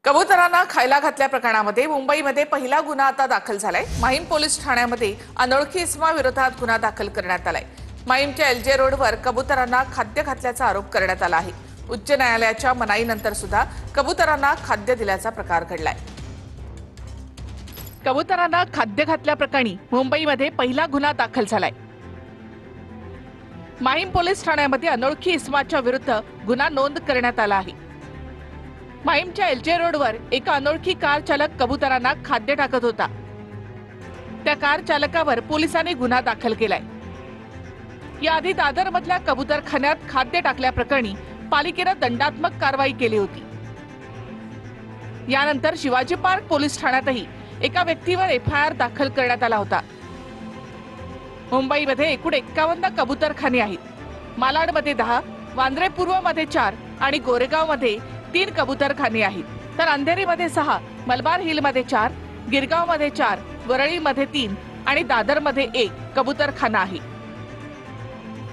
कबुतरांना खायला घातल्या प्रकरणामध्ये मुंबईमध्ये पहिला गुन्हा आता दाखल झालाय। माहीम पोलीस ठाण्यामध्ये अनोळखी इसमाविरोधात गुन्हा दाखल करण्यात आलाय। माहीमच्या एलजे रोडवर कबुतरांना खाद्य घातल्याचा आरोप करण्यात आला आहे। उच्च न्यायालयाच्या मनाईनंतर सुद्धा कबुतरांना खाद्य दिल्याचा प्रकार घडलाय। कबुतरांना खाद्य घातल्या प्रकरणी मुंबईमध्ये पहिला गुन्हा दाखल झालाय। माहीम पोलीस ठाण्यामध्ये अनोळखी इसमाच्या विरुद्ध गुन्हा नोंद करण्यात आला आहे। माहीमच्या एलजे रोडवर एका अनोळखी कार चालक कबुतरांना खाद्य टाकत होता। त्या कार चालकावर पोलिसांनी गुन्हा दाखल केलाय। याआधी दादरमधल्या कबुतरखान्यात खाद्य टाकल्याप्रकरणी पालिकेने दंडात्मक कारवाई केली होती। यानंतर शिवाजी पार्क पोलीस ठाण्यातही एका व्यक्तीवर एफआयआर दाखल करण्यात आला होता। मुंबईमध्ये एकूण 51 कबुतरखाने आहेत। मालाडमध्ये 10, वांद्रे पूर्वमध्ये 4 आणि गोरेगावमध्ये 3 कबुतरखाने आहेत। तर अंधेरीमध्ये 6, मलबार हिलमध्ये 4, गिरगावमध्ये 4, वरळीमध्ये 3 आणि दादरमध्ये 1 कबुतरखाना आहे।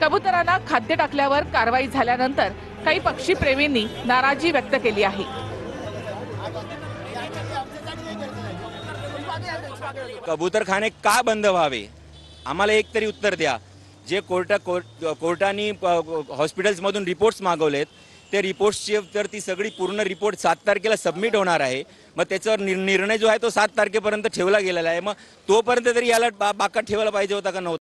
कबुतरांना खाद्य टाकल्यावर कारवाई झाल्यानंतर काही पक्षीप्रेमींनी नाराजी व्यक्त केली आहे। कबूतरखाने का बंद व्हावे आम्हाला एक तरी उत्तर द्या। जे कोर्टाने हॉस्पिटल्समधून रिपोर्ट्स मागवलेत ते रिपोर्ट्सची तर ती सगळी पूर्ण रिपोर्ट 7 तारखेला सबमिट होणार आहे। मग त्याच्यावर निर्णय जो आहे तो 7 तारखेपर्यंत ठेवला गेलेला आहे। मग तोपर्यंत तरी याला बाकात ठेवायला पाहिजे होता का नव्हता?